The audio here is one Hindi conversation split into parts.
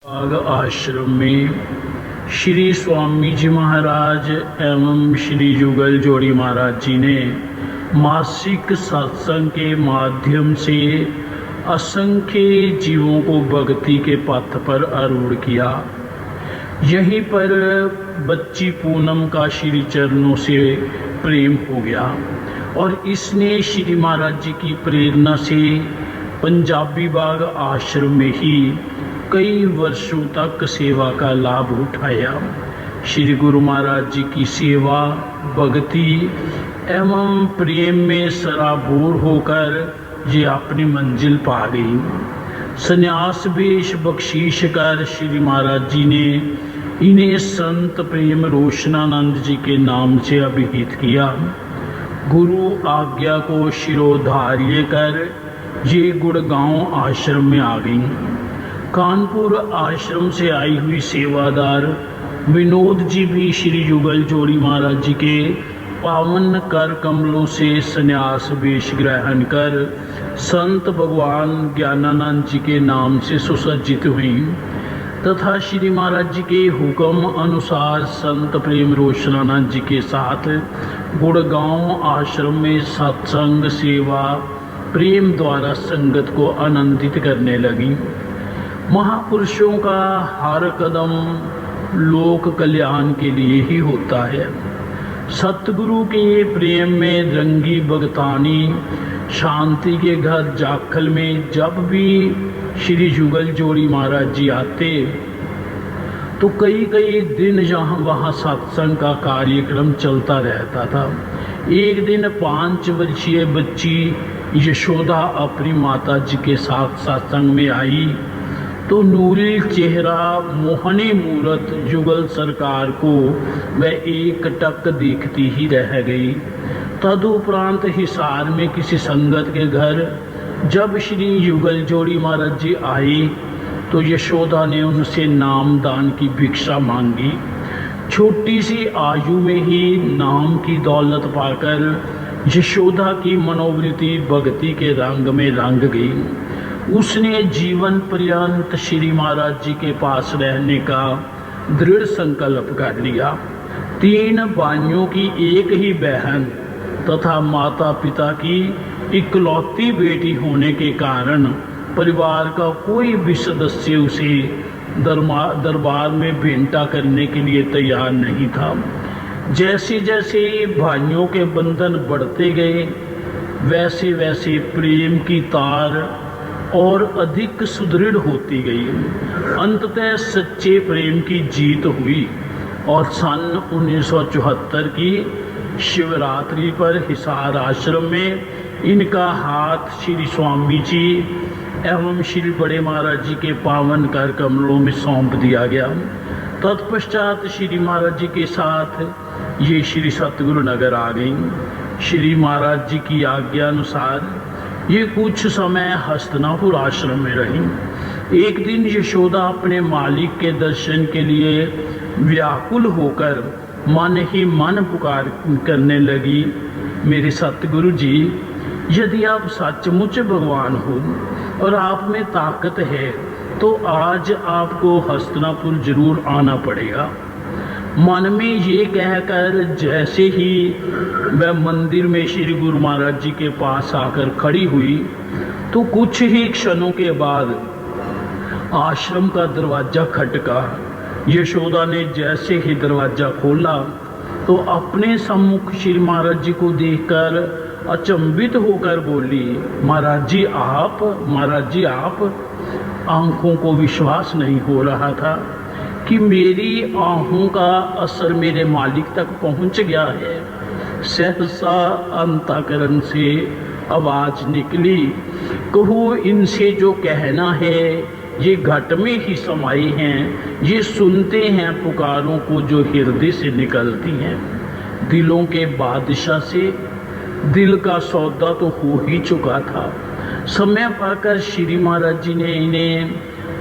बाग आश्रम में श्री स्वामी जी महाराज एवं श्री जुगल जोड़ी महाराज जी ने मासिक सत्संग के माध्यम से असंख्य जीवों को भक्ति के पथ पर आरूढ़ किया। यहीं पर बच्ची पूनम का श्री चरणों से प्रेम हो गया और इसने श्री महाराज जी की प्रेरणा से पंजाबी बाग आश्रम में ही कई वर्षों तक सेवा का लाभ उठाया। श्री गुरु महाराज जी की सेवा, भक्ति एवं प्रेम में सराबोर होकर ये अपनी मंजिल पा गई। संन्यास वेश बख्शीश कर श्री महाराज जी ने इन्हें संत प्रेम रोशनानंद जी के नाम से अभिहित किया। गुरु आज्ञा को शिरोधार्य कर ये गुड़गांव आश्रम में आ गई। कानपुर आश्रम से आई हुई सेवादार विनोद जी भी श्री जुगल जोड़ी महाराज जी के पावन कर कमलों से संन्यास वेश ग्रहण कर संत भगवान ज्ञानानंद जी के नाम से सुसज्जित हुई तथा श्री महाराज जी के हुक्म अनुसार संत प्रेम रोशनानंद जी के साथ गुड़गांव आश्रम में सत्संग, सेवा, प्रेम द्वारा संगत को आनंदित करने लगी। महापुरुषों का हर कदम लोक कल्याण के लिए ही होता है। सतगुरु के प्रेम में रंगी भगतानी शांति के घर जाखल में जब भी श्री जुगल जोड़ी महाराज जी आते तो कई कई दिन जहाँ वहाँ सत्संग का कार्यक्रम चलता रहता था। एक दिन 5 वर्षीय बच्ची यशोदा अपनी माता जी के साथ सत्संग में आई तो नूरी चेहरा मोहनी मूरत जुगल सरकार को वह एक टक देखती ही रह गई। तदुपरांत हिसार में किसी संगत के घर जब श्री जुगल जोड़ी महाराज जी आए तो यशोदा ने उनसे नाम दान की भिक्षा मांगी। छोटी सी आयु में ही नाम की दौलत पाकर यशोदा की मनोवृत्ति भक्ति के रंग में रंग गई। उसने जीवन पर्यंत श्री महाराज जी के पास रहने का दृढ़ संकल्प कर लिया। 3 भाइयों की एक ही बहन तथा माता पिता की इकलौती बेटी होने के कारण परिवार का कोई भी सदस्य उसे दरबार में भेंटा करने के लिए तैयार नहीं था। जैसे जैसे भाइयों के बंधन बढ़ते गए वैसे वैसे प्रेम की तार और अधिक सुदृढ़ होती गई। अंततः सच्चे प्रेम की जीत हुई और सन 1974 की शिवरात्रि पर हिसार आश्रम में इनका हाथ श्री स्वामी जी एवं श्री बड़े महाराज जी के पावन कर कमलों में सौंप दिया गया। तत्पश्चात श्री महाराज जी के साथ ये श्री सतगुरु नगर आ गई। श्री महाराज जी की आज्ञा अनुसार ये कुछ समय हस्तनापुर आश्रम में रही। एक दिन यशोदा अपने मालिक के दर्शन के लिए व्याकुल होकर मन ही मन पुकार करने लगी, मेरे सतगुरु जी, यदि आप सचमुच भगवान हो और आप में ताकत है तो आज आपको हस्तनापुर जरूर आना पड़ेगा। मन में ये कहकर जैसे ही वह मंदिर में श्री गुरु महाराज जी के पास आकर खड़ी हुई तो कुछ ही क्षणों के बाद आश्रम का दरवाजा खटका। यशोदा ने जैसे ही दरवाजा खोला तो अपने सम्मुख श्री महाराज जी को देखकर अचंभित होकर बोली, महाराज जी आप, महाराज जी आप। आंखों को विश्वास नहीं हो रहा था कि मेरी आंखों का असर मेरे मालिक तक पहुंच गया है। सहसा अंतःकरण से आवाज निकली, कहो इनसे जो कहना है ये घट में ही समाये हैं, ये सुनते हैं पुकारों को जो हृदय से निकलती हैं। दिलों के बादशाह से दिल का सौदा तो हो ही चुका था। समय पाकर श्री महाराज जी ने इन्हें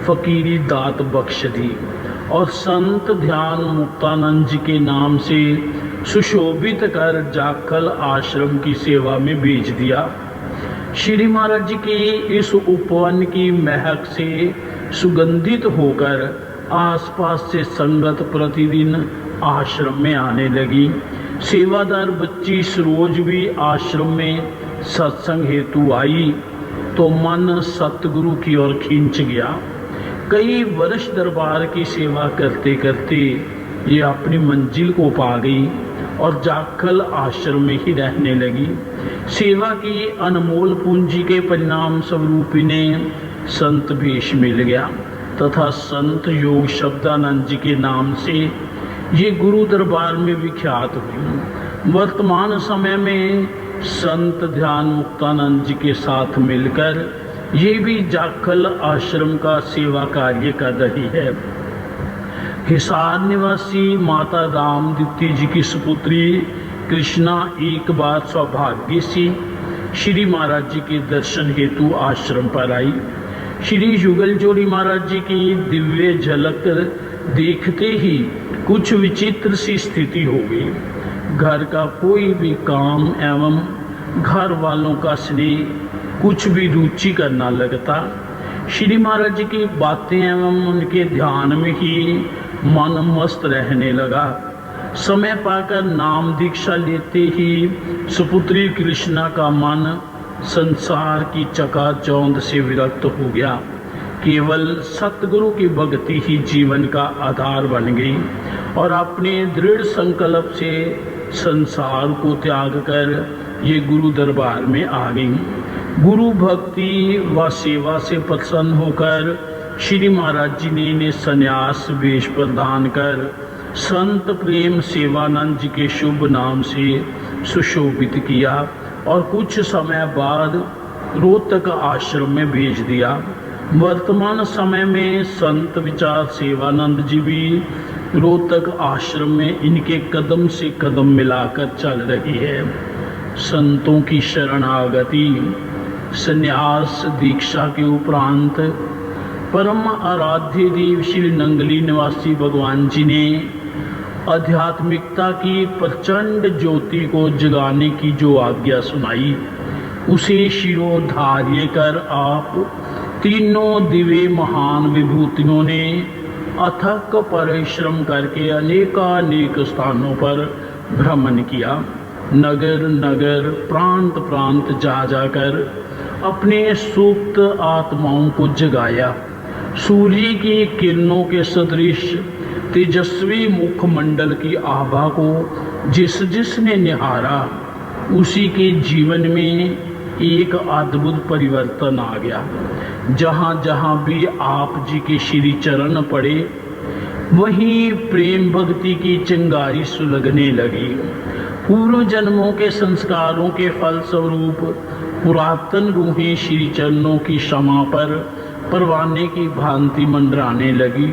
फकीरी दात बख्श दी और संत ध्यान मुक्तानंद जी के नाम से सुशोभित कर जाखल आश्रम की सेवा में भेज दिया। श्री महाराज जी के इस उपवन की महक से सुगंधित होकर आसपास से संगत प्रतिदिन आश्रम में आने लगी। सेवादार बच्ची सरोज भी आश्रम में सत्संग हेतु आई तो मन सतगुरु की ओर खींच गया। कई वर्ष दरबार की सेवा करते करते ये अपनी मंजिल को पा गई और जाखल आश्रम में ही रहने लगी। सेवा की अनमोल पूंजी के परिणाम स्वरूप इन्हें संत भेष मिल गया तथा संत योग शब्दानंद जी के नाम से ये गुरु दरबार में विख्यात हुई। वर्तमान समय में संत ध्यान मुक्तानंद जी के साथ मिलकर ये भी जाखल आश्रम का सेवा कार्य कर रही है। हिसार निवासी माता रामदीप्ति जी की सुपुत्री कृष्णा एक बार सौभाग्य से श्री महाराज जी के दर्शन हेतु आश्रम पर आई। श्री युगल जोड़ी महाराज जी की दिव्य झलक देखते ही कुछ विचित्र सी स्थिति हो गई। घर का कोई भी काम एवं घर वालों का स्नेह कुछ भी रुचि करना लगता। श्री महाराज जी की बातें एवं उनके ध्यान में ही मन मस्त रहने लगा। समय पाकर नाम दीक्षा लेते ही सुपुत्री कृष्णा का मन संसार की चकाचौंध से विरक्त हो गया। केवल सतगुरु की भक्ति ही जीवन का आधार बन गई और अपने दृढ़ संकल्प से संसार को त्याग कर ये गुरु दरबार में आ गई। गुरु भक्ति व सेवा से प्रसन्न होकर श्री महाराज जी ने इन्हें संन्यास वेश प्रदान कर संत प्रेम सेवानंद जी के शुभ नाम से सुशोभित किया और कुछ समय बाद रोहतक आश्रम में भेज दिया। वर्तमान समय में संत विचार सेवानंद जी भी रोहतक आश्रम में इनके कदम से कदम मिलाकर चल रही है। संतों की शरणागति संन्यास दीक्षा के उपरांत परम आराध्य देव श्री नंगली निवासी भगवान जी ने आध्यात्मिकता की प्रचंड ज्योति को जगाने की जो आज्ञा सुनाई उसे शिरोधार्य कर आप तीनों दिव्य महान विभूतियों ने अथक परिश्रम करके अनेकानेक स्थानों पर भ्रमण किया। नगर नगर प्रांत प्रांत जा जाकर अपने सुप्त आत्माओं को जगाया। सूर्य की किरणों के सदृश तेजस्वी मुखमंडल की आभा को जिसने निहारा उसी के जीवन में एक अद्भुत परिवर्तन आ गया। जहाँ जहाँ भी आप जी के श्री चरण पड़े वहीं प्रेम भक्ति की चिंगारी सुलगने लगी। पूर्व जन्मों के संस्कारों के फल स्वरूप पुरातन रूहें श्री चरणों की क्षमा पर परवाने की भांति मंडराने लगी।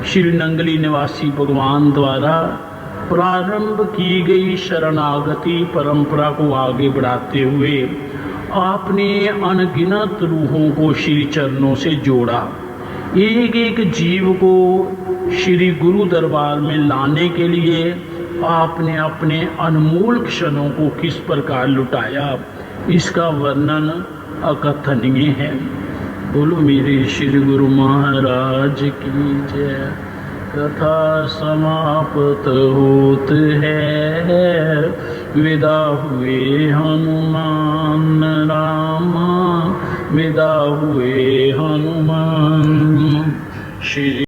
श्री नंगली निवासी भगवान द्वारा प्रारंभ की गई शरणागति परंपरा को आगे बढ़ाते हुए आपने अनगिनत रूहों को श्री चरणों से जोड़ा। एक एक जीव को श्री गुरु दरबार में लाने के लिए आपने अपने अनमोल क्षणों को किस प्रकार लुटाया इसका वर्णन अकथनीय है। बोलो मेरे श्री गुरु महाराज की जय। कथा समाप्त होत है विदा हुए हनुमान रामा, विदा हुए हनुमान श्री